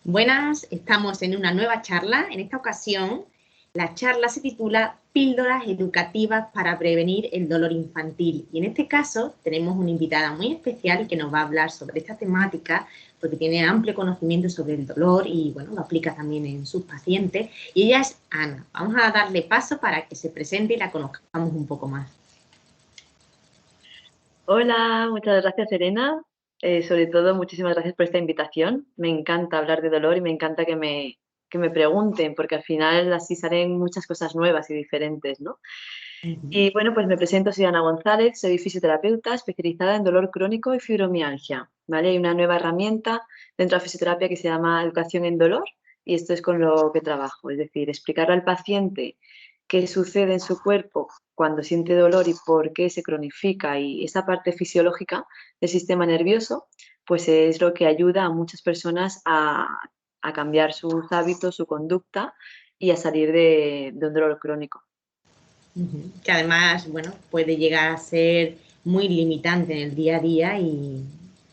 Buenas, estamos en una nueva charla. En esta ocasión, la charla se titula Píldoras educativas para prevenir el dolor infantil. Y en este caso tenemos una invitada muy especial que nos va a hablar sobre esta temática porque tiene amplio conocimiento sobre el dolor y, bueno, lo aplica también en sus pacientes. Y ella es Ana. Vamos a darle paso para que se presente y la conozcamos un poco más. Hola, muchas gracias, Serena. Sobre todo, muchísimas gracias por esta invitación. Me encanta hablar de dolor y me encanta que me pregunten, porque al final así salen muchas cosas nuevas y diferentes, ¿no? Y bueno, pues me presento, soy Ana González, soy fisioterapeuta especializada en dolor crónico y fibromialgia, ¿vale? Hay una nueva herramienta dentro de la fisioterapia que se llama educación en dolor y esto es con lo que trabajo, es decir, explicarle al paciente qué sucede en su cuerpo cuando siente dolor y por qué se cronifica y esa parte fisiológica del sistema nervioso, pues es lo que ayuda a muchas personas a cambiar sus hábitos, su conducta y a salir de un dolor crónico. Que además, bueno, puede llegar a ser muy limitante en el día a día y,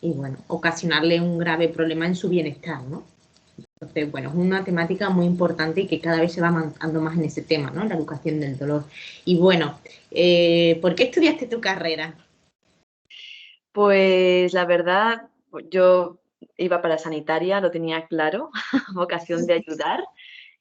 bueno, ocasionarle un grave problema en su bienestar, ¿no? Entonces, bueno, es una temática muy importante y que cada vez se va avanzando más en ese tema, ¿no? La educación del dolor. Y bueno, ¿por qué estudiaste tu carrera? Pues la verdad, yo iba para sanitaria, lo tenía claro, vocación de ayudar.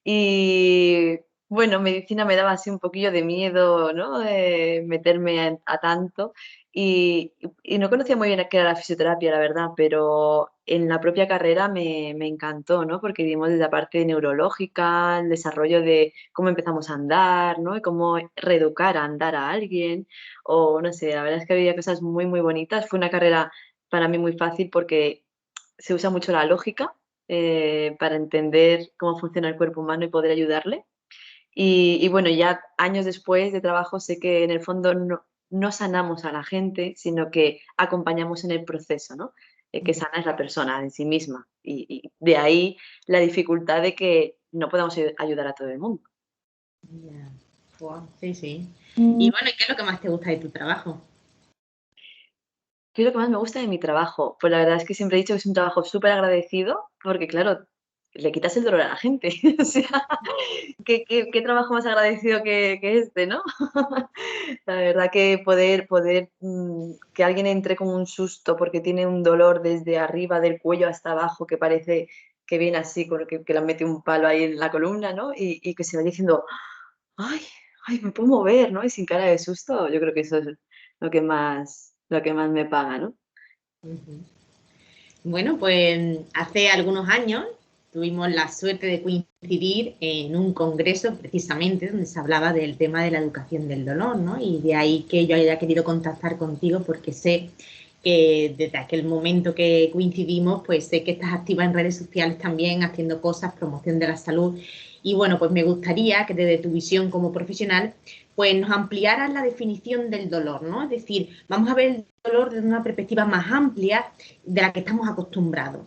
Y bueno, medicina me daba así un poquillo de miedo, ¿no? Meterme a tanto. Y no conocía muy bien qué era la fisioterapia, la verdad, pero en la propia carrera me encantó, ¿no? Porque vimos desde la parte neurológica, el desarrollo de cómo empezamos a andar, ¿no? Y cómo reeducar a andar a alguien. O no sé, la verdad es que había cosas muy, muy bonitas. Fue una carrera para mí muy fácil porque se usa mucho la lógica para entender cómo funciona el cuerpo humano y poder ayudarle. Y bueno, ya años después de trabajo sé que en el fondo no sanamos a la gente, sino que acompañamos en el proceso, ¿no? Que sana es la persona en sí misma. Y de ahí la dificultad de que no podamos ayudar a todo el mundo. Ya. Wow, sí, sí. Y bueno, ¿y qué es lo que más te gusta de tu trabajo? ¿Qué es lo que más me gusta de mi trabajo? Pues la verdad es que siempre he dicho que es un trabajo súper agradecido porque, claro, le quitas el dolor a la gente. O sea, ¿qué trabajo más agradecido que este, ¿no? La verdad que poder que alguien entre con un susto porque tiene un dolor desde arriba del cuello hasta abajo que parece que viene así, con que le han metido un palo ahí en la columna, ¿no? Y que se vaya diciendo, ay, ay, me puedo mover, ¿no? Y sin cara de susto, yo creo que eso es lo que más me paga, ¿no? Ujú. Bueno, pues hace algunos años tuvimos la suerte de coincidir en un congreso precisamente donde se hablaba del tema de la educación del dolor, ¿no? Y de ahí que yo haya querido contactar contigo porque sé que desde aquel momento que coincidimos, pues sé que estás activa en redes sociales también, haciendo cosas, promoción de la salud. Y bueno, pues me gustaría que desde tu visión como profesional, pues nos ampliaras la definición del dolor, ¿no? Es decir, vamos a ver el dolor desde una perspectiva más amplia de la que estamos acostumbrados.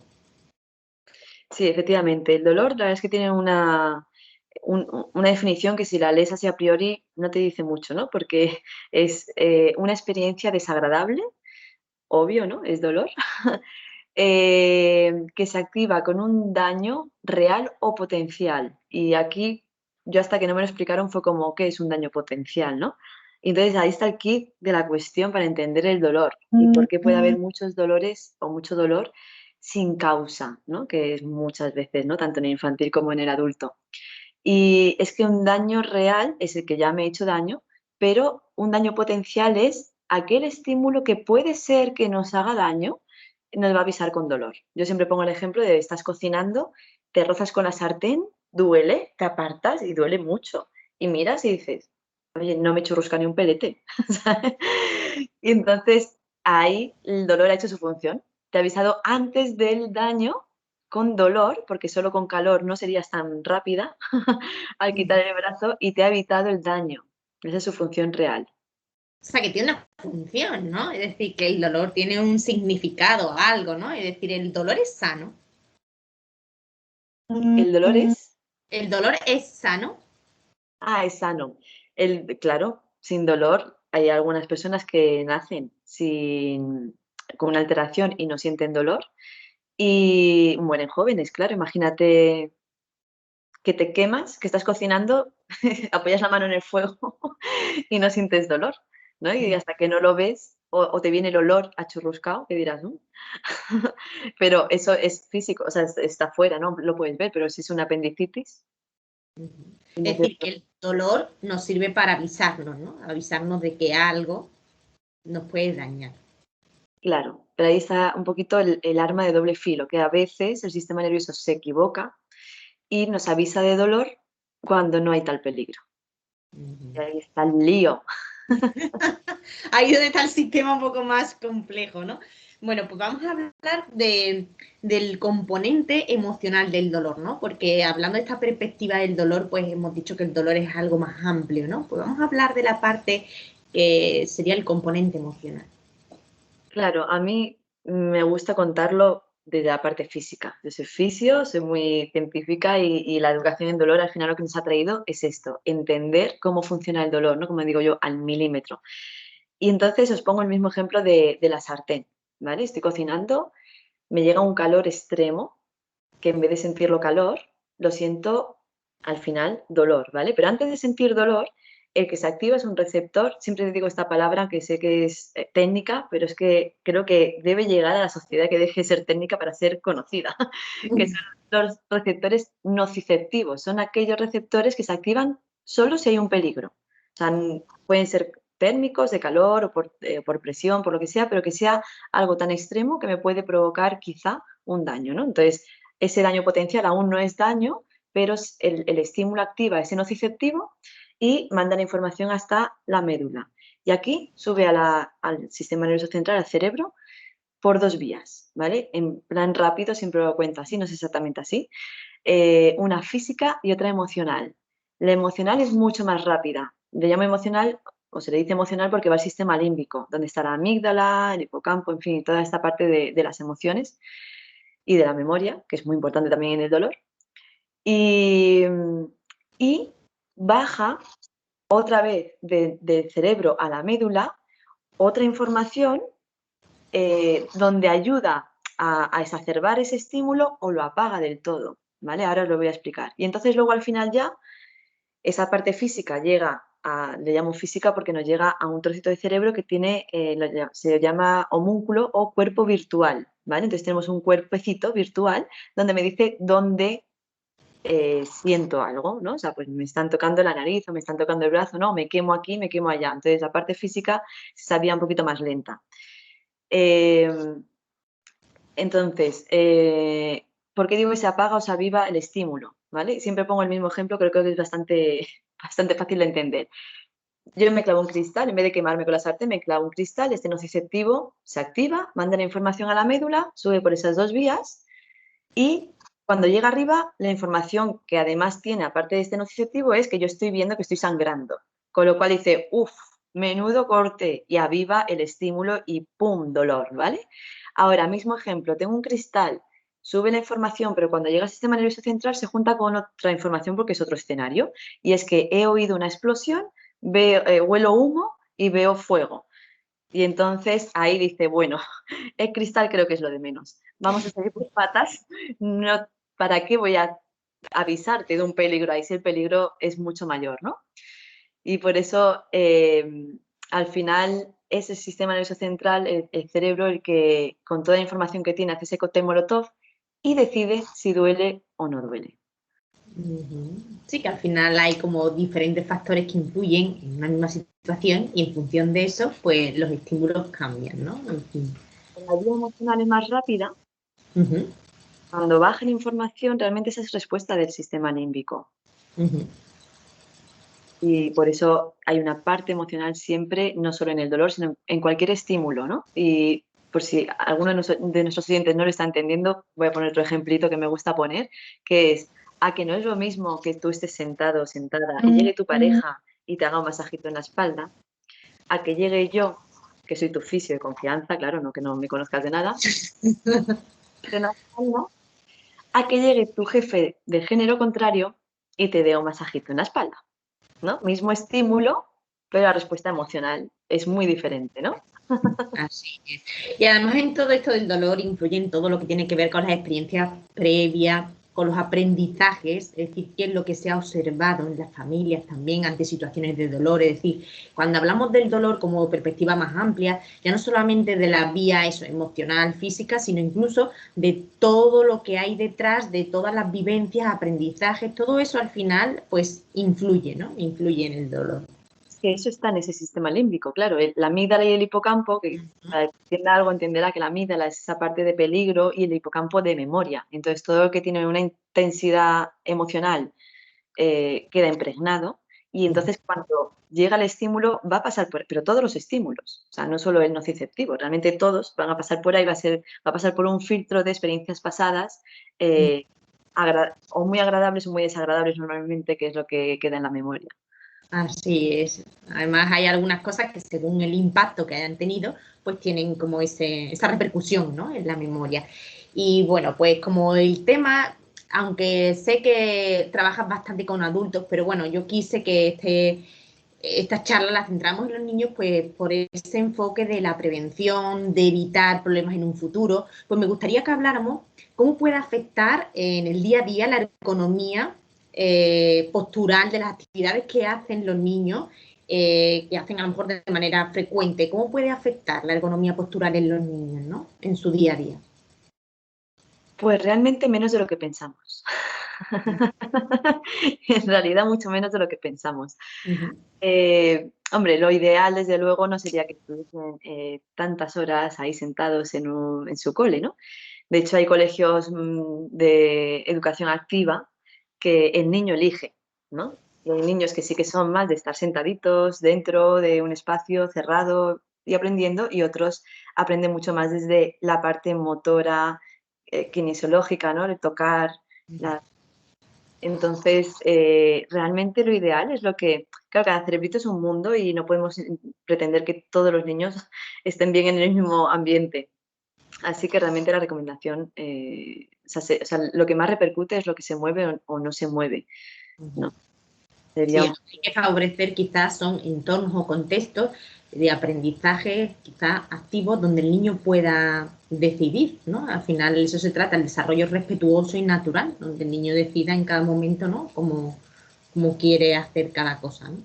Sí, efectivamente. El dolor, la verdad es que tiene una definición que si la lees así a priori no te dice mucho, ¿no? Porque es una experiencia desagradable, obvio, ¿no? Es dolor, que se activa con un daño real o potencial. Y aquí, yo hasta que no me lo explicaron fue como, ¿qué es un daño potencial, no? Y entonces ahí está el kit de la cuestión para entender el dolor y por qué puede haber muchos dolores o mucho dolor sin causa, ¿no? Que es muchas veces, ¿no? Tanto en el infantil como en el adulto. Y es que un daño real es el que ya me he hecho daño, pero un daño potencial es aquel estímulo que puede ser que nos haga daño, nos va a avisar con dolor. Yo siempre pongo el ejemplo de estás cocinando, te rozas con la sartén, duele, te apartas y duele mucho. Y miras y dices, oye, no me churrusca ni un pelete. ¿Sabes? Y entonces ahí el dolor ha hecho su función. Te ha avisado antes del daño con dolor, porque solo con calor no serías tan rápida al quitar el brazo y te ha evitado el daño. Esa es su función real. O sea, que tiene una función, ¿no? Es decir, que el dolor tiene un significado, algo, ¿no? Es decir, el dolor es sano. El dolor es, El dolor es sano. es sano. Claro, sin dolor hay algunas personas que nacen con una alteración y no sienten dolor. Y mueren jóvenes, claro, imagínate que te quemas, que estás cocinando, apoyas la mano en el fuego y no sientes dolor, ¿no? Y hasta que no lo ves o te viene el olor a churruscao, que dirás, "Mm". Pero eso es físico, o sea, está fuera, ¿no? Lo puedes ver, pero si es una apendicitis, Es decir, que el dolor nos sirve para avisarnos, ¿no? Avisarnos de que algo nos puede dañar. claro, pero ahí está un poquito el arma de doble filo, que a veces el sistema nervioso se equivoca y nos avisa de dolor cuando no hay tal peligro. Y ahí está el lío. Ahí es donde está el sistema un poco más complejo, ¿no? Bueno, pues vamos a hablar del componente emocional del dolor, ¿no? Porque hablando de esta perspectiva del dolor, pues hemos dicho que el dolor es algo más amplio, ¿no? Pues vamos a hablar de la parte que sería el componente emocional. Claro, a mí me gusta contarlo desde la parte física. Yo soy fisio, soy muy científica y la educación en dolor al final lo que nos ha traído es esto, entender cómo funciona el dolor, ¿no? Como digo yo, al milímetro. Y entonces os pongo el mismo ejemplo de la sartén, ¿vale? Estoy cocinando, me llega un calor extremo, que en vez de sentirlo calor, lo siento al final dolor, ¿vale? Pero antes de sentir dolor, el que se activa es un receptor, siempre te digo esta palabra que sé que es técnica, pero es que creo que debe llegar a la sociedad que deje de ser técnica para ser conocida, que son los receptores nociceptivos, son aquellos receptores que se activan solo si hay un peligro. O sea, pueden ser térmicos, de calor o por presión, por lo que sea, pero que sea algo tan extremo que me puede provocar quizá un daño, ¿no? Entonces, ese daño potencial aún no es daño, pero el estímulo activa ese nociceptivo y manda la información hasta la médula. Y aquí sube al sistema nervioso central, al cerebro, por dos vías, ¿vale? En plan rápido, siempre lo cuento así, no es exactamente así. Una física y otra emocional. La emocional es mucho más rápida. Le llamo emocional, o se le dice emocional porque va al sistema límbico, donde está la amígdala, el hipocampo, en fin, toda esta parte de las emociones y de la memoria, que es muy importante también en el dolor. Y, y baja otra vez del cerebro a la médula otra información donde ayuda a exacerbar ese estímulo o lo apaga del todo, ¿vale? Ahora os lo voy a explicar. Y entonces luego al final ya esa parte física llega le llamo física porque nos llega a un trocito de cerebro que tiene, se llama homúnculo o cuerpo virtual, ¿vale? Entonces tenemos un cuerpecito virtual donde me dice dónde siento algo, ¿no? O sea, pues me están tocando la nariz o me están tocando el brazo, no, me quemo aquí, me quemo allá. Entonces la parte física se sabía un poquito más lenta. Eh, entonces, ¿por qué digo que se apaga o se aviva el estímulo? ¿Vale? Siempre pongo el mismo ejemplo, creo que es bastante, bastante fácil de entender. Yo me clavo un cristal, en vez de quemarme con la sartén, me clavo un cristal, este nociceptivo se activa, manda la información a la médula, sube por esas dos vías y cuando llega arriba, la información que además tiene, aparte de este nociceptivo, es que yo estoy viendo que estoy sangrando. Con lo cual dice, uff, menudo corte, y aviva el estímulo y ¡pum! Dolor, ¿vale? Ahora, mismo ejemplo, tengo un cristal, sube la información, pero cuando llega al sistema nervioso central se junta con otra información porque es otro escenario. Y es que he oído una explosión, huelo humo y veo fuego. Y entonces ahí dice, bueno, el cristal creo que es lo de menos. Vamos a seguir por patas. No, ¿para qué voy a avisarte de un peligro ahí si el peligro es mucho mayor, ¿no? Y por eso, al final, es el sistema nervioso central, el cerebro, el que con toda la información que tiene hace ese cóctel molotov y decide si duele o no duele. Sí, que al final hay como diferentes factores que influyen en una misma situación y en función de eso, pues los estímulos cambian, ¿no? En fin. La vía emocional es más rápida. Ujú, Cuando baja la información, realmente esa es respuesta del sistema límbico. ujú. Y por eso hay una parte emocional siempre, no solo en el dolor, sino en cualquier estímulo, ¿no? Y por si alguno de nuestros oyentes no lo está entendiendo, voy a poner otro ejemplito que me gusta poner, que es a que no es lo mismo que tú estés sentado o sentada y llegue tu pareja y te haga un masajito en la espalda, a que llegue yo, que soy tu fisio de confianza, claro, no que no me conozcas de nada, en la espalda, a que llegue tu jefe de género contrario y te dé un masajito en la espalda. ¿No? Mismo estímulo, pero la respuesta emocional es muy diferente, ¿no? Así es. Y además en todo esto del dolor influye en todo lo que tiene que ver con las experiencias previas, con los aprendizajes, es decir, qué es lo que se ha observado en las familias también ante situaciones de dolor. Es decir, cuando hablamos del dolor como perspectiva más amplia, ya no solamente de la vía eso, emocional, física, sino incluso de todo lo que hay detrás, de todas las vivencias, aprendizajes, todo eso al final pues influye, ¿no? Influye en el dolor. Que eso está en ese sistema límbico, claro, la amígdala y el hipocampo, que para el que entienda algo entenderá que la amígdala es esa parte de peligro y el hipocampo de memoria. Entonces, todo lo que tiene una intensidad emocional queda impregnado y entonces cuando llega el estímulo va a pasar por, pero todos los estímulos, o sea, no solo el nociceptivo, realmente todos van a pasar por ahí, va a pasar por un filtro de experiencias pasadas eh, o muy agradables o muy desagradables normalmente, que es lo que queda en la memoria. Así es. Además, hay algunas cosas que según el impacto que hayan tenido, pues tienen como esa repercusión, ¿no? En la memoria. Y bueno, pues como el tema, aunque sé que trabajas bastante con adultos, pero bueno, yo quise que esta charla la centramos en los niños, pues por ese enfoque de la prevención, de evitar problemas en un futuro, pues me gustaría que habláramos cómo puede afectar en el día a día la economía postural de las actividades que hacen los niños, que hacen a lo mejor de manera frecuente. ¿Cómo puede afectar la ergonomía postural en los niños, ¿no? En su día a día? Pues realmente menos de lo que pensamos. En realidad, mucho menos de lo que pensamos. Uh -huh. Hombre, lo ideal, desde luego, no sería que estuviesen tantas horas ahí sentados en su cole, ¿no? De hecho, hay colegios de educación activa que el niño elige, ¿no? Y hay niños que sí que son más de estar sentaditos dentro de un espacio cerrado y aprendiendo, y otros aprenden mucho más desde la parte motora, kinesiológica, ¿no? De tocar. la- Entonces, realmente lo ideal es lo que, claro, cada cerebrito es un mundo y no podemos pretender que todos los niños estén bien en el mismo ambiente. Así que realmente la recomendación, o sea, lo que más repercute es lo que se mueve o no se mueve, Uh -huh. ¿no? Sería Sí, un lo que hay que favorecer quizás son entornos o contextos de aprendizaje quizás activos donde el niño pueda decidir, ¿no? Al final eso se trata, el desarrollo respetuoso y natural, donde el niño decida en cada momento, ¿no? Cómo quiere hacer cada cosa, ¿no?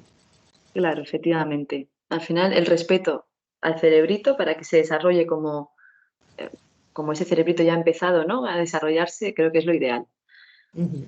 claro, efectivamente. Al final, el respeto al cerebrito para que se desarrolle eh, como ese cerebrito ya ha empezado, ¿no? A desarrollarse, creo que es lo ideal. Uh -huh.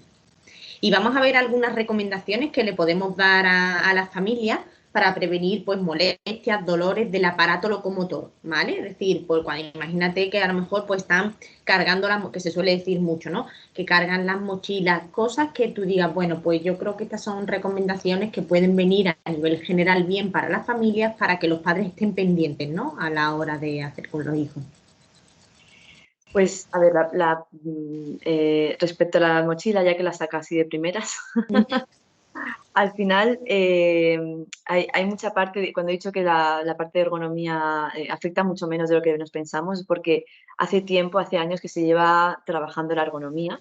Y vamos a ver algunas recomendaciones que le podemos dar a las familias para prevenir pues molestias, dolores del aparato locomotor, ¿vale? Es decir, pues cuando imagínate que a lo mejor pues están cargando que se suele decir mucho, ¿no? Que cargan las mochilas, cosas que tú digas, bueno, pues yo creo que estas son recomendaciones que pueden venir a nivel general bien para las familias para que los padres estén pendientes, ¿no? A la hora de hacer con los hijos. Pues, a ver, respecto a la mochila, ya que la saca así de primeras, al final, hay mucha parte cuando he dicho que la parte de ergonomía, afecta mucho menos de lo que nos pensamos, porque hace tiempo, hace años que se lleva trabajando la ergonomía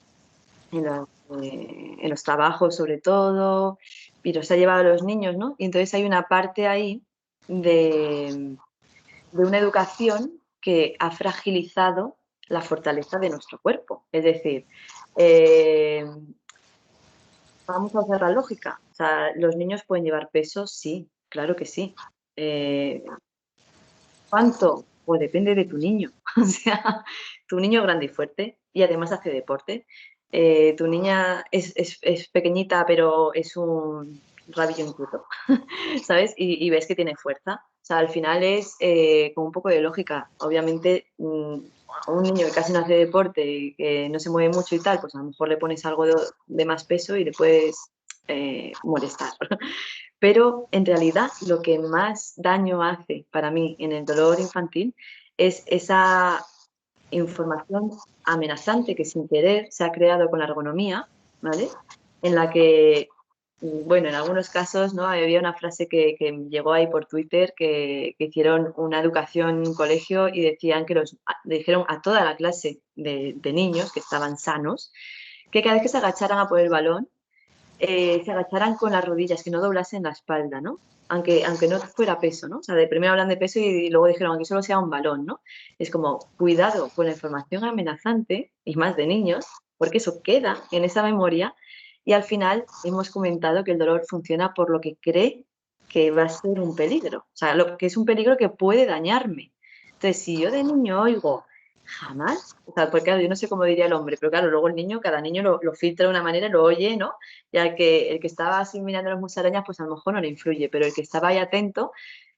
en los trabajos sobre todo, pero se ha llevado a los niños, ¿no? Y entonces hay una parte ahí de una educación que ha fragilizado la fortaleza de nuestro cuerpo. Es decir, eh, vamos a hacer la lógica. O sea, ¿los niños pueden llevar peso? Sí, claro que sí. Eh, ¿Cuánto? Pues depende de tu niño. O sea, tu niño es grande y fuerte y además hace deporte. Tu niña es pequeñita, pero es un rabillo inquieto, ¿sabes? Y ves que tiene fuerza. O sea, al final es con un poco de lógica. Obviamente, a un niño que casi no hace deporte y que no se mueve mucho y tal, pues a lo mejor le pones algo de más peso y le puedes molestar. Pero en realidad lo que más daño hace para mí en el dolor infantil es esa información amenazante que sin querer se ha creado con la ergonomía, ¿vale? En la que, bueno, en algunos casos, ¿no? Había una frase que llegó ahí por Twitter que hicieron una educación en un colegio y decían dijeron a toda la clase de niños que estaban sanos que cada vez que se agacharan a por el balón se agacharan con las rodillas, que no doblasen la espalda, ¿no? Aunque no fuera peso, ¿no? O sea, de primero hablan de peso y luego dijeron que solo sea un balón, ¿no? Es como, cuidado con la información amenazante, y más de niños, porque eso queda en esa memoria, y al final hemos comentado que el dolor funciona por lo que cree que va a ser un peligro, o sea, lo que es un peligro que puede dañarme. Entonces, si yo de niño oigo jamás, o sea, porque claro, yo no sé cómo diría el hombre, pero claro, luego el niño, cada niño lo filtra de una manera, lo oye, ¿no? Ya que el que estaba así mirando las musarañas, pues a lo mejor no le influye, pero el que estaba ahí atento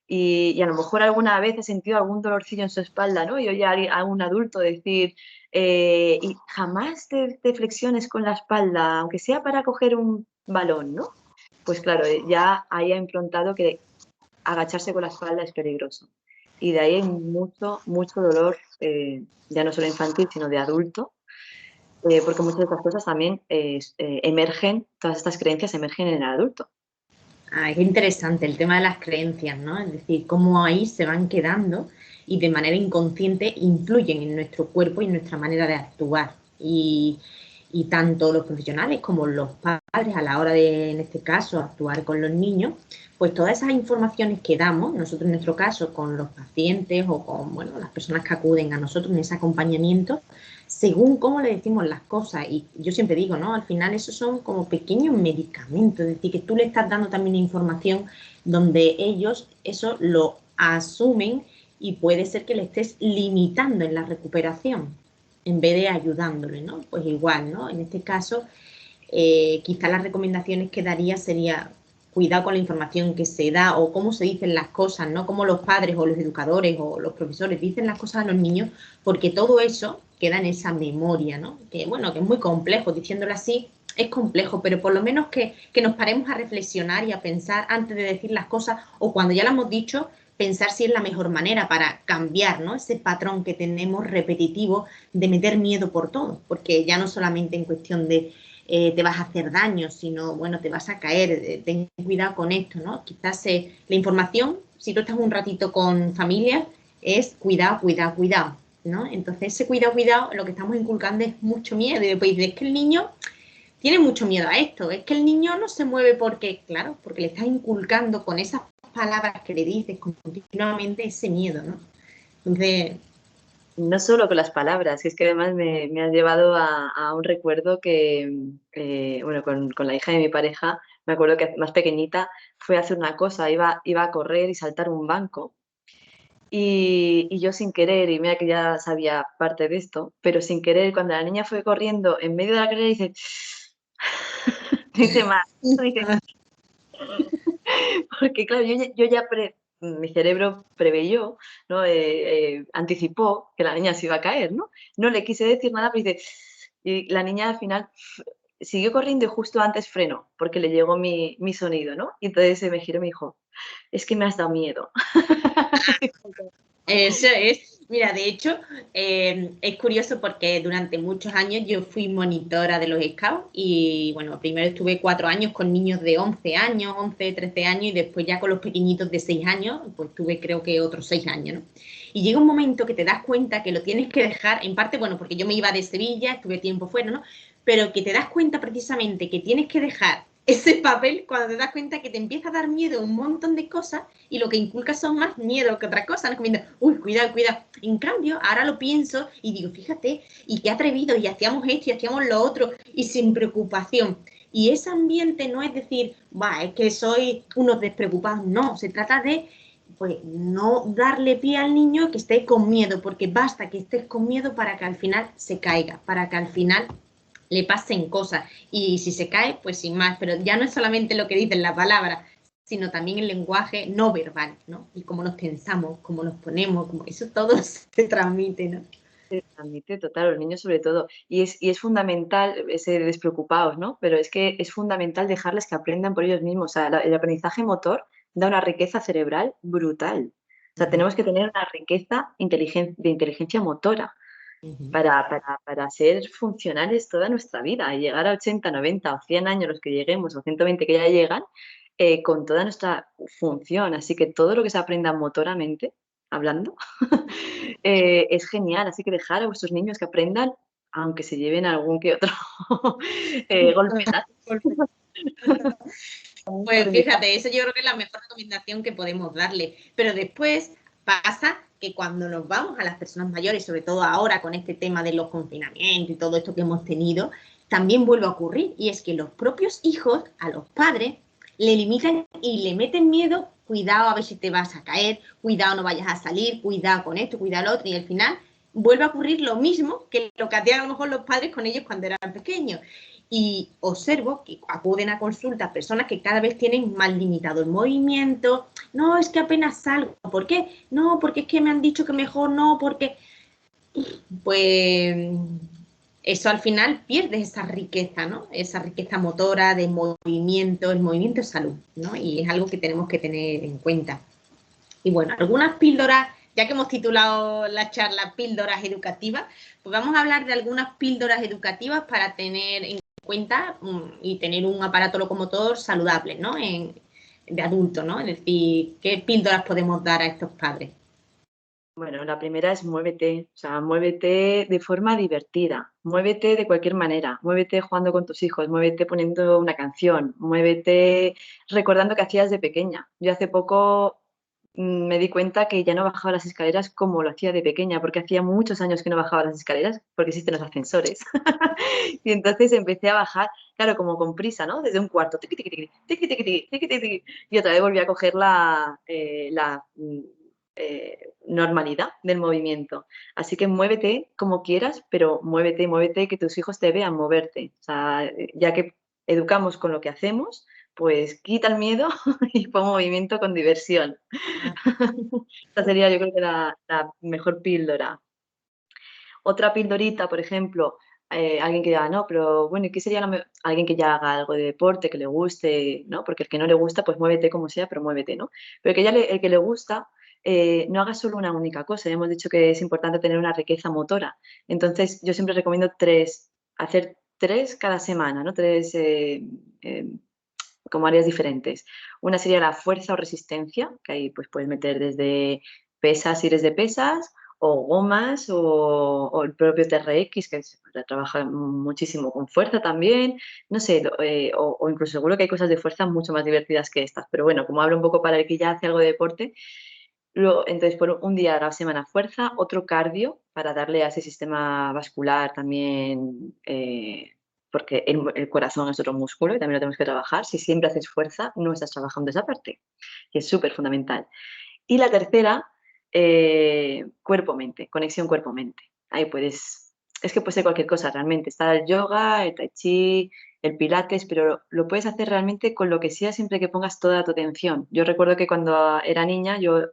y a lo mejor alguna vez ha sentido algún dolorcillo en su espalda, ¿no? Y oye a un adulto decir, y jamás te flexiones con la espalda, aunque sea para coger un balón, ¿no? Pues claro, ya ahí ha implantado que agacharse con la espalda es peligroso. Y de ahí hay mucho, mucho dolor, ya no solo infantil, sino de adulto, porque muchas de estas cosas también emergen, todas estas creencias emergen en el adulto. Ah, es interesante el tema de las creencias, ¿no? Es decir, cómo ahí se van quedando y de manera inconsciente influyen en nuestro cuerpo y en nuestra manera de actuar. Y tanto los profesionales como los padres a la hora de, en este caso, actuar con los niños, pues todas esas informaciones que damos, nosotros en nuestro caso con los pacientes o con, bueno, las personas que acuden a nosotros en ese acompañamiento, según cómo le decimos las cosas. Y yo siempre digo, ¿no? Al final esos son como pequeños medicamentos, es decir, que tú le estás dando también información donde ellos eso lo asumen y puede ser que le estés limitando en la recuperación en vez de ayudándole, ¿no? Pues igual, ¿no? En este caso, quizás las recomendaciones que daría sería cuidado con la información que se da o cómo se dicen las cosas, ¿no? Cómo los padres o los educadores o los profesores dicen las cosas a los niños, porque todo eso queda en esa memoria, ¿no? Que bueno, que es muy complejo, diciéndolo así, es complejo, pero por lo menos que nos paremos a reflexionar y a pensar antes de decir las cosas o cuando ya las hemos dicho, pensar si es la mejor manera para cambiar, ¿no? Ese patrón que tenemos repetitivo de meter miedo por todo, porque ya no solamente en cuestión de te vas a hacer daño, sino, bueno, te vas a caer, ten cuidado con esto, ¿no? Quizás la información, si tú estás un ratito con familia, es cuidado, cuidado, cuidado, ¿no? Entonces ese cuidado, cuidado, lo que estamos inculcando es mucho miedo, y después es que el niño tiene mucho miedo a esto, es que el niño no se mueve porque, claro, porque le estás inculcando con esas palabras que le dices continuamente ese miedo, ¿no? Entonces, No solo con las palabras, es que además me has llevado a un recuerdo que, bueno, con la hija de mi pareja, me acuerdo que más pequeñita fue a hacer una cosa, iba a correr y saltar un banco. Y yo sin querer, y mira que ya sabía parte de esto, pero sin querer, cuando la niña fue corriendo en medio de la carrera, dice, dice más, dice, porque claro, yo ya mi cerebro preveyó, ¿no? Anticipó que la niña se iba a caer, ¿no? No le quise decir nada, pero dice, y la niña al final siguió corriendo y justo antes frenó, porque le llegó mi sonido, ¿no? Y entonces se me giró y me dijo, es que me has dado miedo. eso es, mira, de hecho, es curioso porque durante muchos años yo fui monitora de los scouts y bueno, primero estuve 4 años con niños de 11 años, 11, 13 años y después ya con los pequeñitos de 6 años, pues tuve creo que otros 6 años, ¿no? Y llega un momento que te das cuenta que lo tienes que dejar, en parte, bueno, porque yo me iba de Sevilla, estuve tiempo fuera, ¿no? Pero que te das cuenta precisamente que tienes que dejar ese papel cuando te das cuenta que te empieza a dar miedo un montón de cosas y lo que inculca son más miedo que otra cosa, ¿no? Como diciendo, uy, cuidado, cuidado. En cambio, ahora lo pienso y digo, fíjate, y qué atrevido, y hacíamos esto y hacíamos lo otro, y sin preocupación. Y ese ambiente no es decir, va, es que soy unos despreocupados, no, se trata de pues no darle pie al niño que esté con miedo, porque basta que estés con miedo para que al final se caiga, para que al final le pasen cosas. Y si se cae, pues sin más. Pero ya no es solamente lo que dicen las palabras, sino también el lenguaje no verbal, ¿no? Y cómo nos pensamos, cómo nos ponemos, como eso todo se transmite, ¿no? Se transmite total, los niños sobre todo. Y es fundamental ese despreocupados, ¿no? Pero es que es fundamental dejarles que aprendan por ellos mismos. O sea, el aprendizaje motor da una riqueza cerebral brutal. O Uh sea, -huh. tenemos que tener una riqueza de inteligencia motora Uh -huh. para ser funcionales toda nuestra vida y llegar a 80, 90 o 100 años, los que lleguemos, o 120 que ya llegan, con toda nuestra función. Así que todo lo que se aprenda motoramente, hablando, es genial. Así que dejar a vuestros niños que aprendan, aunque se lleven algún que otro golpetazo. Pues fíjate, eso yo creo que es la mejor recomendación que podemos darle. Pero después pasa que cuando nos vamos a las personas mayores, sobre todo ahora con este tema de los confinamientos y todo esto que hemos tenido, también vuelve a ocurrir. Y es que los propios hijos a los padres le limitan y le meten miedo, cuidado a ver si te vas a caer, cuidado no vayas a salir, cuidado con esto, cuidado lo otro. Y al final vuelve a ocurrir lo mismo que lo que hacían a lo mejor los padres con ellos cuando eran pequeños. Y observo que acuden a consulta personas que cada vez tienen más limitado el movimiento. No, es que apenas salgo. ¿Por qué? No, porque es que me han dicho que mejor no, porque... Pues eso al final pierde esa riqueza, ¿no? Esa riqueza motora de movimiento, el movimiento es salud, ¿no? Y es algo que tenemos que tener en cuenta. Y bueno, algunas píldoras, ya que hemos titulado la charla Píldoras Educativas, pues vamos a hablar de algunas píldoras educativas para tener en cuenta y tener un aparato locomotor saludable, ¿no? De adulto, ¿no? Es decir, ¿qué píldoras podemos dar a estos padres? Bueno, la primera es muévete, o sea, muévete de forma divertida, muévete de cualquier manera, muévete jugando con tus hijos, muévete poniendo una canción, muévete recordando que hacías de pequeña. Yo hace poco me di cuenta que ya no bajaba las escaleras como lo hacía de pequeña, porque hacía muchos años que no bajaba las escaleras, porque existen los ascensores. Y entonces empecé a bajar, claro, como con prisa, ¿no? Desde un cuarto, tiqui, tiqui, tiqui, tiqui, tiqui, tiqui, tiqui, tiqui, tiqui, y otra vez volví a coger normalidad del movimiento. Así que muévete como quieras, pero muévete, muévete, que tus hijos te vean moverte. O sea, ya que educamos con lo que hacemos, pues quita el miedo y pon movimiento con diversión. Ah, Esta sería, yo creo que la mejor píldora. Otra pildorita, por ejemplo, alguien que diga, no, pero bueno, ¿y qué sería alguien que ya haga algo de deporte, que le guste, ¿no? Porque el que no le gusta, pues muévete como sea, pero muévete, ¿no? Pero que ya el que le gusta, no haga solo una única cosa. Ya hemos dicho que es importante tener una riqueza motora. Entonces, yo siempre recomiendo hacer tres cada semana, ¿no? Tres eh, como áreas diferentes. Una sería la fuerza o resistencia, que ahí pues puedes meter desde pesas, series de pesas, o gomas, o el propio TRX, que trabaja muchísimo con fuerza también, no sé, o incluso seguro que hay cosas de fuerza mucho más divertidas que estas, pero bueno, como hablo un poco para el que ya hace algo de deporte, entonces por un día a la semana fuerza, otro cardio para darle a ese sistema vascular también, porque el corazón es otro músculo y también lo tenemos que trabajar. Si siempre haces fuerza, no estás trabajando esa parte, que es súper fundamental. Y la tercera, cuerpo-mente, conexión cuerpo-mente. Ahí es que puede ser cualquier cosa realmente. Está el yoga, el tai chi, el pilates, pero lo puedes hacer realmente con lo que sea siempre que pongas toda tu atención. Yo recuerdo que cuando era niña yo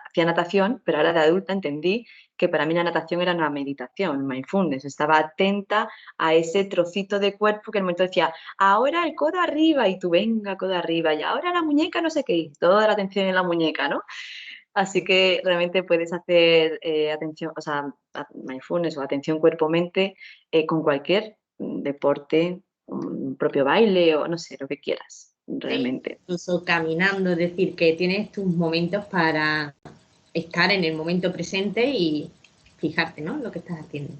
hacía natación, pero ahora de adulta entendí que para mí la natación era una meditación, mindfulness. Estaba atenta a ese trocito de cuerpo que en el momento decía, ahora el codo arriba, y tú venga, codo arriba, y ahora la muñeca, no sé qué, y toda la atención en la muñeca, ¿no? Así que realmente puedes hacer atención, o sea, mindfulness o atención cuerpo-mente con cualquier deporte, un propio baile o no sé, lo que quieras, sí, realmente. incluso caminando, es decir, que tienes tus momentos para estar en el momento presente y fijarte, ¿no? Lo que estás haciendo.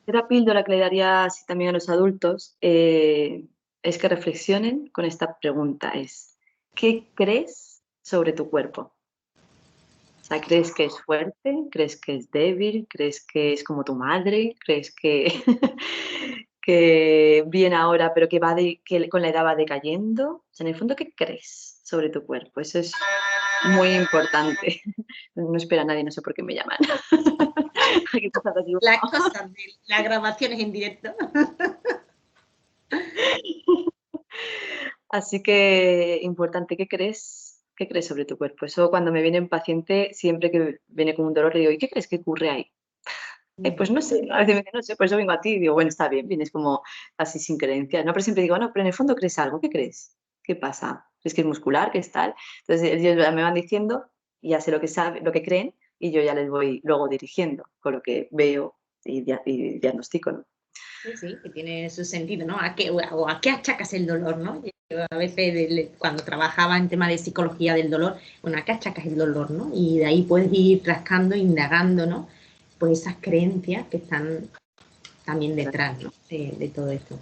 Otra píldora que le daría así también a los adultos es que reflexionen con esta pregunta, ¿qué crees sobre tu cuerpo? O sea, ¿crees que es fuerte? ¿Crees que es débil? ¿Crees que es como tu madre? ¿Crees que, que viene ahora pero que con la edad va decayendo? O sea, en el fondo, ¿qué crees sobre tu cuerpo? Eso es muy importante. No espera a nadie, no sé por qué me llaman. Aquí pasa así. Las cosas de las grabaciones en directo. Así que importante, ¿qué crees? ¿Qué crees sobre tu cuerpo? Eso cuando me viene un paciente, siempre que viene con un dolor, le digo, ¿y qué crees que ocurre ahí? Pues no sé, a veces me dicen, no sé, por eso vengo a ti. Y digo, bueno, está bien, vienes como así sin creencias, ¿no? Pero siempre digo, no, pero en el fondo crees algo, ¿qué crees? ¿Qué pasa? ¿Crees que es muscular? ¿Qué es tal? Entonces ellos me van diciendo, y ya sé lo que saben, lo que creen, y yo ya les voy luego dirigiendo con lo que veo y diagnostico, ¿no? Sí, sí, que tiene su sentido, ¿no? ¿A qué achacas el dolor, no? Yo a veces cuando trabajaba en tema de psicología del dolor, bueno, ¿a qué achacas el dolor, no? Y de ahí puedes ir rascando, indagando, ¿no? Pues esas creencias que están también detrás, ¿no? De todo esto.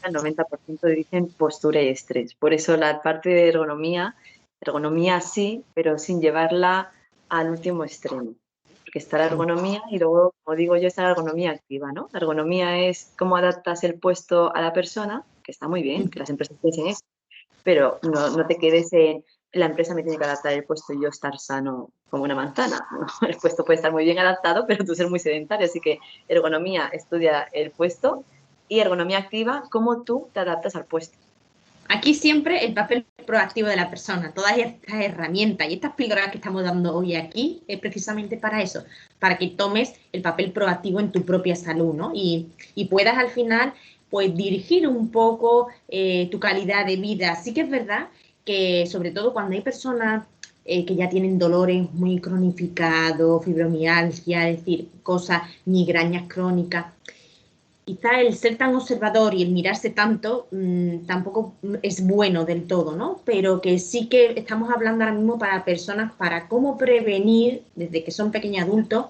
el 90% dicen postura y estrés. Por eso la parte de ergonomía sí, pero sin llevarla al último extremo. Porque está la ergonomía y luego, como digo yo, está la ergonomía activa, ¿no? La ergonomía es cómo adaptas el puesto a la persona, que está muy bien, que las empresas piensen eso, pero no te quedes en la empresa me tiene que adaptar el puesto y yo estar sano como una manzana. ¿No? El puesto puede estar muy bien adaptado, pero tú ser muy sedentario. Así que ergonomía estudia el puesto y ergonomía activa, cómo tú te adaptas al puesto. Aquí siempre el papel proactivo de la persona, todas estas herramientas y estas píldoras que estamos dando hoy aquí es precisamente para eso, para que tomes el papel proactivo en tu propia salud, ¿no? Y puedas al final, pues, dirigir un poco tu calidad de vida. Sí que es verdad que, sobre todo cuando hay personas que ya tienen dolores muy cronificados, fibromialgia, es decir, cosas, migrañas crónicas, quizá el ser tan observador y el mirarse tanto tampoco es bueno del todo, ¿no? Pero que sí que estamos hablando ahora mismo para personas, para cómo prevenir desde que son pequeños adultos,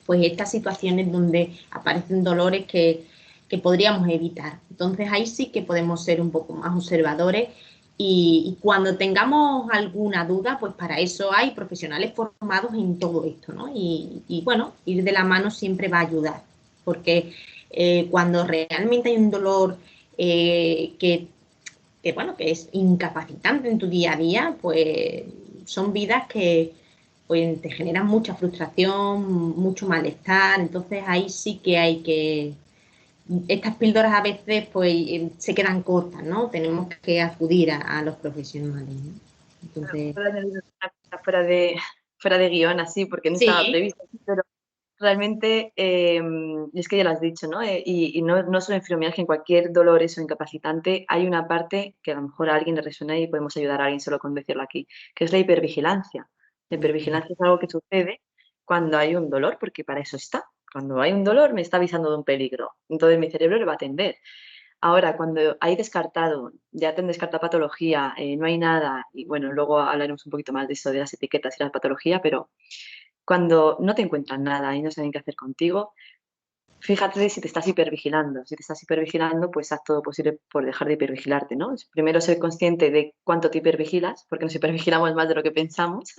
pues estas situaciones donde aparecen dolores que podríamos evitar. Entonces ahí sí que podemos ser un poco más observadores y cuando tengamos alguna duda, pues para eso hay profesionales formados en todo esto, ¿no? Y bueno, ir de la mano siempre va a ayudar, porque cuando realmente hay un dolor bueno, que es incapacitante en tu día a día, pues son vidas que pues, te generan mucha frustración, mucho malestar, entonces ahí sí que hay que... Estas píldoras a veces pues se quedan cortas, ¿no? Tenemos que acudir a los profesionales, ¿no? Entonces, Puedo añadir una cosa fuera de guión, así, porque no estaba sí, previsto, pero realmente, es que ya lo has dicho, ¿no? Y no solo en fibromialgia, en cualquier dolor eso incapacitante, hay una parte que a lo mejor a alguien le resuena y podemos ayudar a alguien solo con decirlo aquí, que es la hipervigilancia. La hipervigilancia es algo que sucede cuando hay un dolor, porque para eso está. Cuando hay un dolor me está avisando de un peligro, entonces mi cerebro le va a atender. Ahora, cuando hay descartado, ya te han descartado patología, no hay nada, y bueno, luego hablaremos un poquito más de eso, de las etiquetas y la patología, pero cuando no te encuentran nada y no saben qué hacer contigo, fíjate si te estás hipervigilando. Si te estás hipervigilando, pues haz todo posible por dejar de hipervigilarte, ¿no? Primero ser consciente de cuánto te hipervigilas, porque nos hipervigilamos más de lo que pensamos.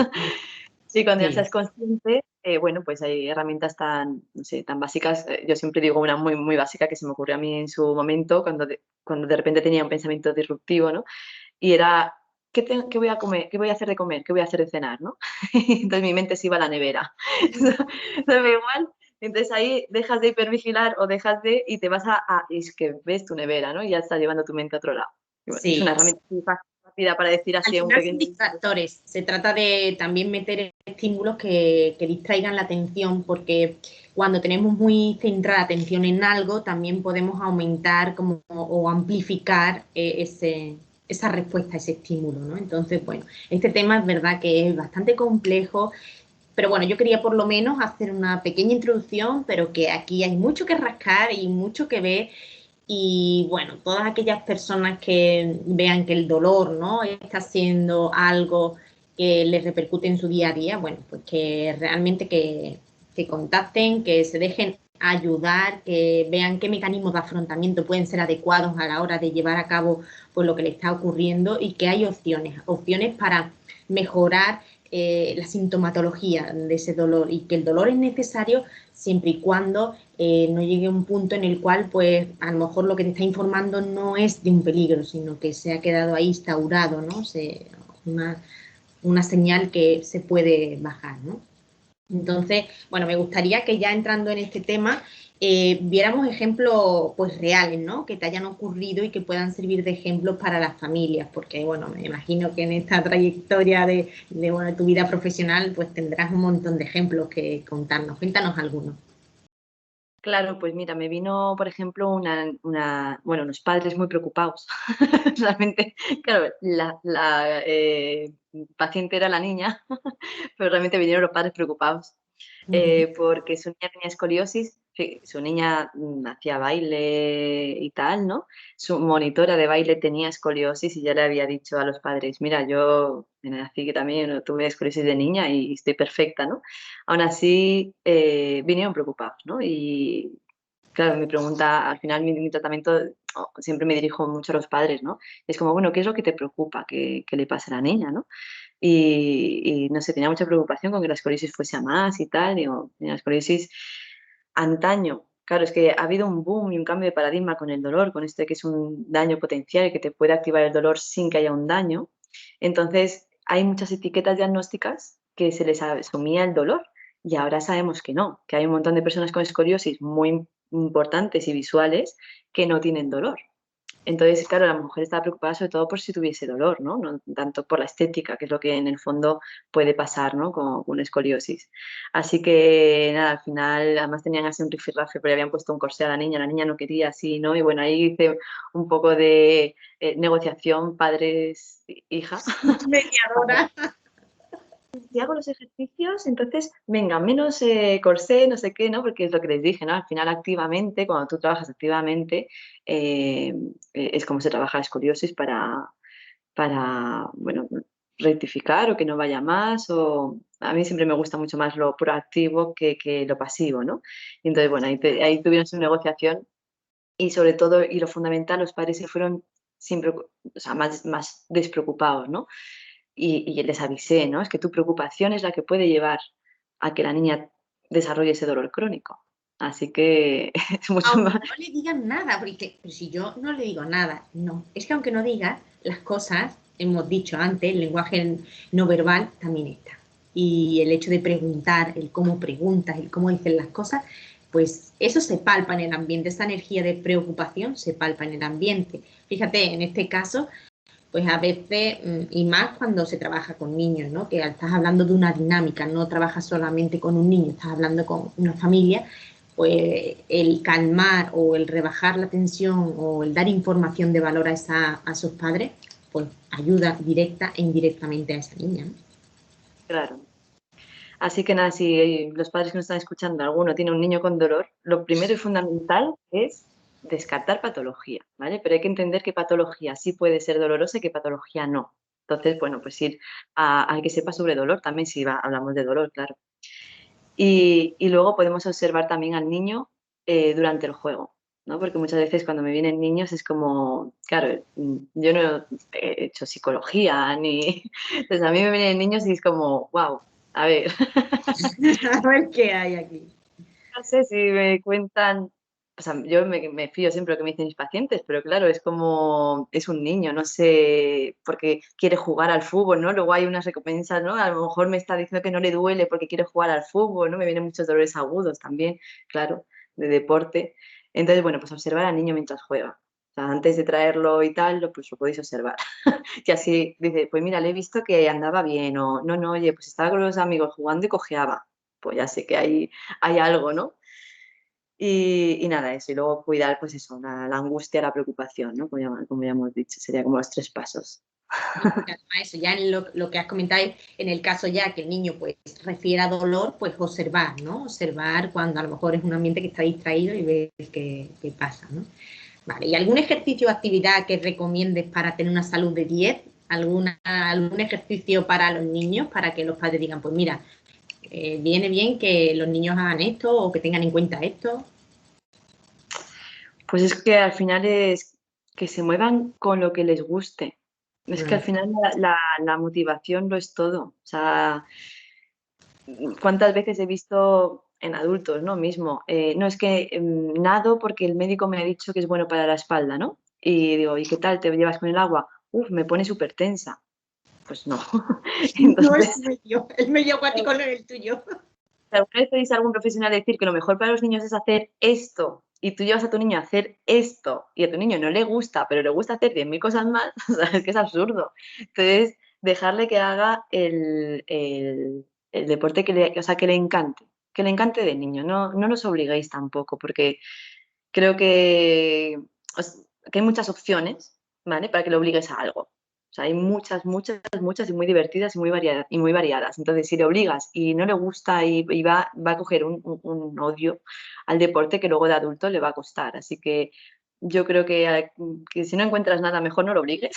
Y cuando ya sí. seas consciente, bueno, pues hay herramientas tan, no sé, tan básicas. Yo siempre digo una muy, muy básica que se me ocurrió a mí en su momento, cuando de repente tenía un pensamiento disruptivo, ¿no? Y era, ¿qué voy a comer? ¿Qué voy a hacer de comer? ¿Qué voy a hacer de cenar? ¿No? Entonces mi mente se iba a la nevera. ¿Sabe igual? Entonces ahí dejas de hipervigilar o dejas de y te vas y es que ves tu nevera, ¿no? Y ya estás llevando tu mente a otro lado. Y bueno, es una Sí, herramienta muy rápida para decir al así a un final son pequeño. distractores. Se trata de también meter estímulos que distraigan la atención, porque cuando tenemos muy centrada la atención en algo, también podemos aumentar como, o amplificar esa respuesta a ese estímulo, ¿no? Entonces, bueno, este tema es verdad que es bastante complejo, pero bueno, yo quería por lo menos hacer una pequeña introducción, pero que aquí hay mucho que rascar y mucho que ver y bueno, todas aquellas personas que vean que el dolor, ¿no? Está siendo algo que les repercute en su día a día, bueno, pues que realmente que contacten, que se dejen ayudar, que vean qué mecanismos de afrontamiento pueden ser adecuados a la hora de llevar a cabo pues, lo que le está ocurriendo y que hay opciones para mejorar la sintomatología de ese dolor y que el dolor es necesario siempre y cuando no llegue a un punto en el cual, pues, a lo mejor lo que te está informando no es de un peligro, sino que se ha quedado ahí instaurado, ¿no? Una señal que se puede bajar, ¿no? Entonces, bueno, me gustaría que ya entrando en este tema, viéramos ejemplos pues reales, ¿no? Que te hayan ocurrido y que puedan servir de ejemplos para las familias, porque bueno, me imagino que en esta trayectoria bueno, de tu vida profesional, pues tendrás un montón de ejemplos que contarnos. Cuéntanos algunos. Claro, pues mira, me vino, por ejemplo, bueno, unos padres muy preocupados. Realmente, claro, la paciente era la niña, pero realmente vinieron los padres preocupados, Uh -huh. porque su niña tenía escoliosis, sí, su niña hacía baile y tal, ¿no? Su monitora de baile tenía escoliosis y ya le había dicho a los padres, mira, yo me nací que también tuve escoliosis de niña y estoy perfecta, ¿no? Aún así, vinieron preocupados, ¿no? Y claro, me pregunta, al final mi tratamiento siempre me dirijo mucho a los padres, ¿no? Es como, bueno, ¿qué es lo que te preocupa que le pase a la niña, ¿no? Y no sé, tenía mucha preocupación con que la escolisis fuese a más y tal. Digo, mira, la escolisis antaño, claro, es que ha habido un boom y un cambio de paradigma con el dolor, con esto de que es un daño potencial y que te puede activar el dolor sin que haya un daño. Entonces, hay muchas etiquetas diagnósticas que se les asumía el dolor y ahora sabemos que no, que hay un montón de personas con escoliosis muy importantes y visuales que no tienen dolor. Entonces, claro, la mujer estaba preocupada sobre todo por si tuviese dolor, ¿no? No tanto por la estética, que es lo que en el fondo puede pasar, ¿no? Con escoliosis. Así que, nada, al final, además tenían así un rifirrafe, pero le habían puesto un corsé a la niña no quería así, ¿no? Y bueno, ahí hice un poco de negociación padres-hija. Mediadora. Si hago los ejercicios, entonces, venga, menos corsé, no sé qué, ¿no? Porque es lo que les dije, ¿no? Al final, activamente, cuando tú trabajas activamente, es como se trabaja la escoliosis para, bueno, rectificar o que no vaya más, o a mí siempre me gusta mucho más lo proactivo que lo pasivo, ¿no? Y entonces, bueno, ahí tuvieron su negociación y sobre todo, y lo fundamental, los padres se fueron siempre, o sea, más despreocupados, ¿no? Y les avisé, ¿no? Es que tu preocupación es la que puede llevar a que la niña desarrolle ese dolor crónico. Así que es mucho Aunque más. no le digan nada, porque pero si yo no le digo nada, no. Es que aunque no digas las cosas, hemos dicho antes, el lenguaje no verbal también está. Y el hecho de preguntar, el cómo preguntas, el cómo dicen las cosas, pues eso se palpa en el ambiente, esa energía de preocupación se palpa en el ambiente. Fíjate, en este caso, pues a veces, y más cuando se trabaja con niños, ¿no? Que estás hablando de una dinámica, no trabajas solamente con un niño, estás hablando con una familia, pues el calmar o el rebajar la tensión o el dar información de valor a sus padres, pues ayuda directa e indirectamente a esa niña, ¿no? Claro. Así que nada, si los padres que nos están escuchando, alguno tiene un niño con dolor, lo primero y fundamental es descartar patología, ¿vale? Pero hay que entender qué patología sí puede ser dolorosa y qué patología no. Entonces, bueno, pues ir al que sepa sobre dolor también, si hablamos de dolor, claro. Y luego podemos observar también al niño durante el juego, ¿no? Porque muchas veces cuando me vienen niños es como, claro, yo no he hecho psicología ni... Entonces a mí me vienen niños y es como, wow, a ver, A ver qué hay aquí. no sé si me cuentan, o sea, yo me fío siempre de lo que me dicen mis pacientes, pero claro, es como, es un niño, no sé, porque quiere jugar al fútbol, ¿no? Luego hay unas recompensas, ¿no? A lo mejor me está diciendo que no le duele porque quiere jugar al fútbol, ¿no? Me vienen muchos dolores agudos también, claro, de deporte. Entonces, bueno, pues observar al niño mientras juega. O sea, antes de traerlo y tal, pues lo podéis observar. Y así dice, pues mira, le he visto que andaba bien, o no, no, oye, pues estaba con los amigos jugando y cojeaba. Pues ya sé que hay algo, ¿no? Y nada, eso. Y luego cuidar, pues eso, la angustia, la preocupación, ¿no? Como ya hemos dicho, sería como los 3 pasos. No, porque además eso, ya en lo que has comentado, en el caso ya que el niño pues refiera dolor, pues observar, ¿no? Observar cuando a lo mejor es un ambiente que está distraído y ver qué pasa, ¿no? Vale, ¿y algún ejercicio o actividad que recomiendes para tener una salud de 10? ¿Algún ejercicio para los niños para que los padres digan, pues mira, viene bien que los niños hagan esto o que tengan en cuenta esto? Pues es que al final es que se muevan con lo que les guste. Es que al Mm. final la motivación lo es todo. O sea, cuántas veces he visto en adultos, ¿no? Mismo, no es que nado porque el médico me ha dicho que es bueno para la espalda, ¿no? Y digo, ¿y qué tal te llevas con el agua? Uf, me pone súper tensa. Pues no. No es Entonces, el medio acuático no es el tuyo. ¿alguna vez oís a algún profesional decir que lo mejor para los niños es hacer esto y tú llevas a tu niño a hacer esto y a tu niño no le gusta, pero le gusta hacer 10.000 cosas más? O sea, es que es absurdo. Entonces, dejarle que haga el deporte o sea, que le encante de niño. No, no los obliguéis tampoco, porque creo que hay muchas opciones, ¿vale? Para que lo obligues a algo. O sea, hay muchas, muchas, muchas y muy divertidas y muy variadas. Entonces, si le obligas y no le gusta y va a coger un odio al deporte que luego de adulto le va a costar. Así que yo creo que si no encuentras nada mejor, no lo obligues.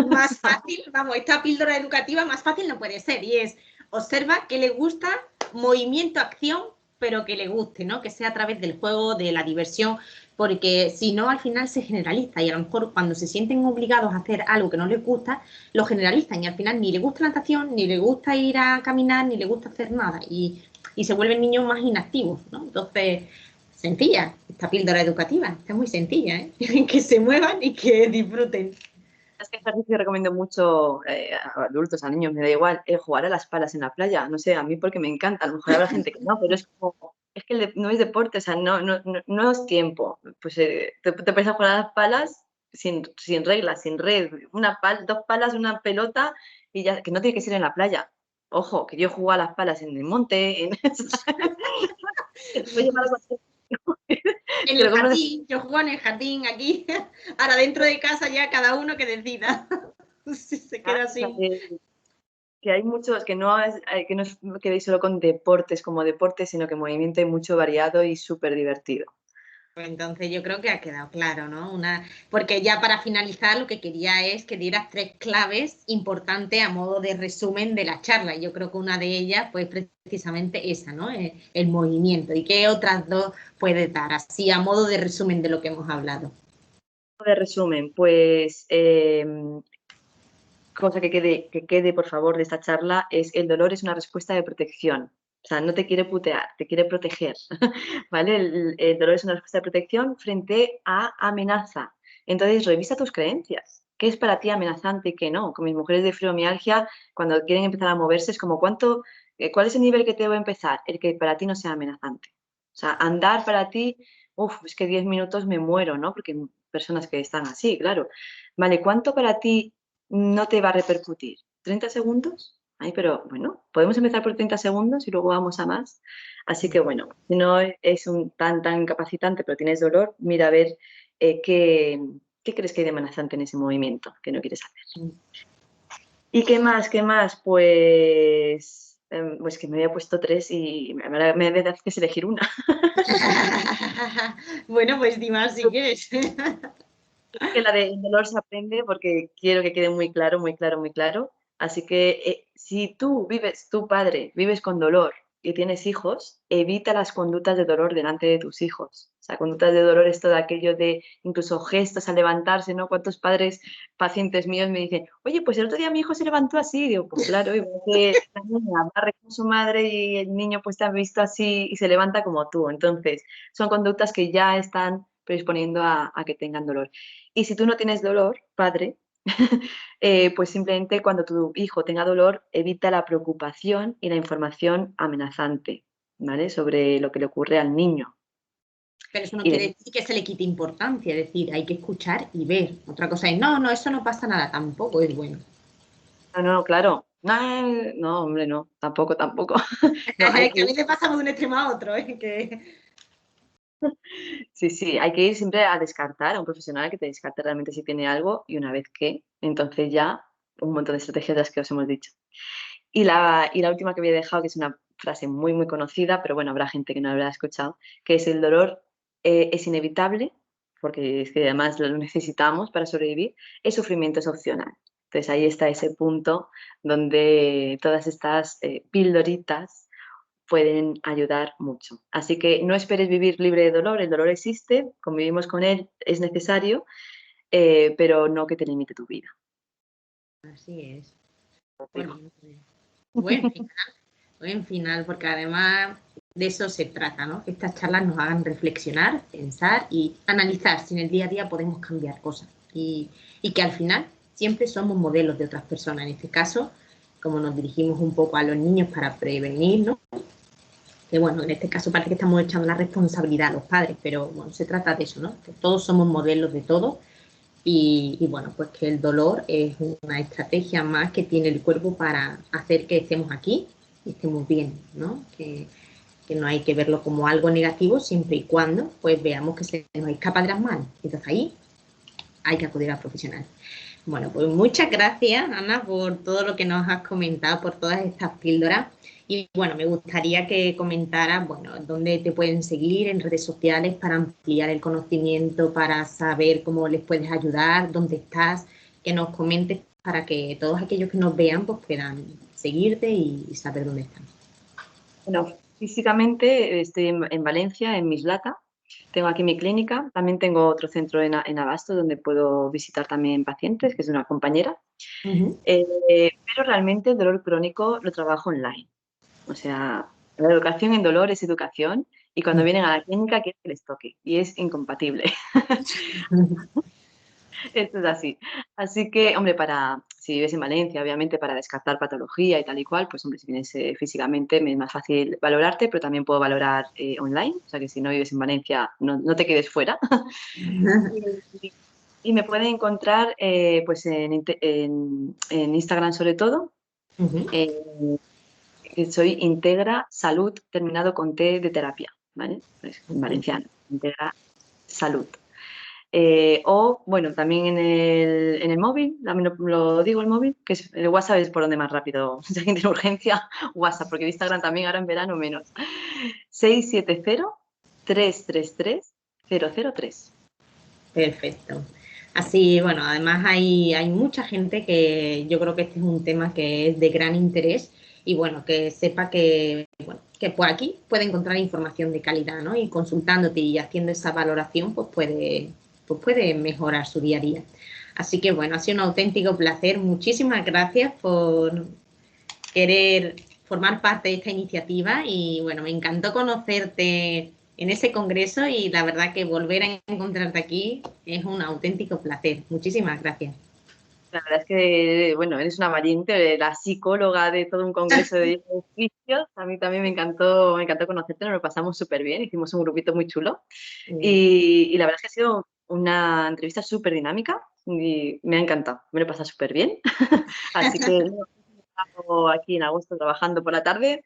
Más fácil, vamos, esta píldora educativa más fácil no puede ser y es observa que le gusta movimiento, acción pero que le guste, ¿no? Que sea a través del juego, de la diversión, porque si no, al final se generaliza y a lo mejor cuando se sienten obligados a hacer algo que no les gusta, lo generalizan y al final ni le gusta la natación, ni le gusta ir a caminar, ni le gusta hacer nada y se vuelven niños más inactivos, ¿no? Entonces, sencilla, esta píldora educativa, está muy sencilla, ¿eh? Que se muevan y que disfruten. Es que ejercicio recomiendo mucho a adultos, a niños, me da igual, jugar a las palas en la playa. No sé, a mí porque me encanta, a lo mejor habrá gente que no, pero es como, es que no es deporte, o sea, no es tiempo. Pues te pones a jugar a las palas sin reglas, sin red, dos palas, una pelota y ya, que no tiene que ser en la playa. Ojo, que yo juego a las palas en el monte, puedo llevar a cualquier en el jardín, yo juego en el jardín aquí, ahora dentro de casa ya cada uno que decida. Si se queda así. Que hay muchos, que no os quedéis solo con deportes como deportes, sino que movimiento hay mucho variado y súper divertido. Pues entonces yo creo que ha quedado claro, ¿no? Porque ya para finalizar lo que quería es que dieras 3 claves importantes a modo de resumen de la charla. Y yo creo que una de ellas, pues precisamente esa, ¿no? El movimiento. ¿Y qué otras 2 puedes dar así a modo de resumen de lo que hemos hablado? De resumen, pues cosa que quede, por favor, de esta charla es el dolor es una respuesta de protección. O sea, no te quiere putear, te quiere proteger, ¿vale? El dolor es una respuesta de protección frente a amenaza. Entonces, revisa tus creencias. ¿Qué es para ti amenazante y qué no? Con mis mujeres de fibromialgia, cuando quieren empezar a moverse, es como, ¿cuál es el nivel que te debo empezar? El que para ti no sea amenazante. O sea, andar para ti, es que 10 minutos me muero, ¿no? Porque hay personas que están así, claro. Vale, ¿cuánto para ti no te va a repercutir? ¿30 segundos? Ay, pero bueno, podemos empezar por 30 segundos y luego vamos a más. Así que bueno, si no es tan incapacitante, pero tienes dolor, mira a ver qué crees que hay de amenazante en ese movimiento que no quieres hacer. ¿Y qué más? ¿Qué más? Pues que me había puesto 3 y me haces elegir una. Bueno, pues di más si quieres. Que la del dolor se aprende porque quiero que quede muy claro, muy claro, muy claro. Así que si tú padre, vives con dolor y tienes hijos, evita las conductas de dolor delante de tus hijos. O sea, conductas de dolor es todo aquello de incluso gestos a levantarse, ¿no? ¿Cuántos padres, pacientes míos me dicen, oye, pues el otro día mi hijo se levantó así? Y digo, pues claro, igual que la niña barre con su madre y el niño pues te ha visto así y se levanta como tú. Entonces, son conductas que ya están predisponiendo a que tengan dolor. Y si tú no tienes dolor, padre, pues simplemente cuando tu hijo tenga dolor, evita la preocupación y la información amenazante, ¿vale? Sobre lo que le ocurre al niño. Pero eso no quiere decir que se le quite importancia, es decir, hay que escuchar y ver. Otra cosa es, no, eso no pasa nada, tampoco es bueno. No, claro. No, hombre, no, tampoco. No, Que a veces pasamos de un extremo a otro, ¿eh? Sí, hay que ir siempre a descartar, a un profesional que te descarte realmente si tiene algo y una vez que, entonces ya un montón de estrategias de las que os hemos dicho. Y la última que había dejado, que es una frase muy, muy conocida, pero bueno, habrá gente que no la habrá escuchado, que es el dolor es inevitable, porque es que además lo necesitamos para sobrevivir, el sufrimiento es opcional. Entonces ahí está ese punto donde todas estas pildoritas pueden ayudar mucho. Así que no esperes vivir libre de dolor, el dolor existe, convivimos con él, es necesario, pero no que te limite tu vida. Así es. Buen final, porque además de eso se trata, ¿no? Que estas charlas nos hagan reflexionar, pensar y analizar si en el día a día podemos cambiar cosas. Y que al final siempre somos modelos de otras personas. En este caso, como nos dirigimos un poco a los niños para prevenir, ¿no? Que bueno, en este caso parece que estamos echando la responsabilidad a los padres, pero bueno, se trata de eso, ¿no? Que todos somos modelos de todo y bueno, pues que el dolor es una estrategia más que tiene el cuerpo para hacer que estemos aquí y estemos bien, ¿no? Que no hay que verlo como algo negativo siempre y cuando pues veamos que se nos escapa de las manos. Entonces ahí hay que acudir al profesional. Bueno, pues muchas gracias, Ana, por todo lo que nos has comentado, por todas estas píldoras. Y bueno, me gustaría que comentaras, bueno, dónde te pueden seguir en redes sociales para ampliar el conocimiento, para saber cómo les puedes ayudar, dónde estás, que nos comentes para que todos aquellos que nos vean pues puedan seguirte y saber dónde están. Bueno, físicamente estoy en Valencia, en Mislata. Tengo aquí mi clínica. También tengo otro centro en Abasto donde puedo visitar también pacientes, que es una compañera. Ujú. Pero realmente el dolor crónico lo trabajo online. O sea, la educación en dolor es educación y cuando vienen a la clínica quieren que les toque y es incompatible. Esto es así. Así que, hombre, si vives en Valencia, obviamente para descartar patología y tal y cual, pues hombre, si vienes físicamente me es más fácil valorarte, pero también puedo valorar online. O sea que si no vives en Valencia, no te quedes fuera. Y, y me pueden encontrar pues en Instagram sobre todo. Ujú. Que soy Integra Salud, terminado con T de terapia, ¿vale? Pues, en Ok. valenciano, Integra Salud. O, bueno, también en el móvil, también lo digo el móvil, que es, el WhatsApp es por donde más rápido, si alguien tiene urgencia, WhatsApp, porque el Instagram también ahora en verano menos. 670-333-003. Perfecto. Así, bueno, además hay mucha gente que yo creo que este es un tema que es de gran interés y bueno, que sepa que, bueno, que pues aquí puede encontrar información de calidad, ¿no? Y consultándote y haciendo esa valoración, pues puede mejorar su día a día. Así que bueno, ha sido un auténtico placer. Muchísimas gracias por querer formar parte de esta iniciativa y bueno, me encantó conocerte en ese congreso y la verdad que volver a encontrarte aquí es un auténtico placer. Muchísimas gracias. La verdad es que, bueno, eres una valiente, la psicóloga de todo un congreso de ejercicios. A mí también me encantó conocerte, nos lo pasamos súper bien, hicimos un grupito muy chulo. Y la verdad es que ha sido una entrevista súper dinámica y me ha encantado, me lo he pasado súper bien. Así que estamos aquí en agosto trabajando por la tarde.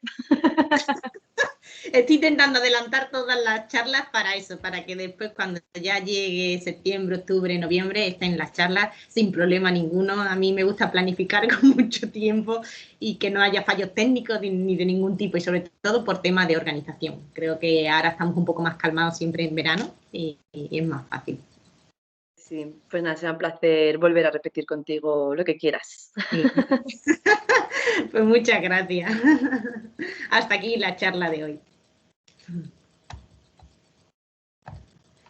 Estoy intentando adelantar todas las charlas para eso, para que después cuando ya llegue septiembre, octubre, noviembre, estén las charlas sin problema ninguno. A mí me gusta planificar con mucho tiempo y que no haya fallos técnicos ni de ningún tipo y sobre todo por tema de organización. Creo que ahora estamos un poco más calmados siempre en verano y es más fácil. Sí, pues nada, será un placer volver a repetir contigo lo que quieras. Sí. Pues muchas gracias. Hasta aquí la charla de hoy.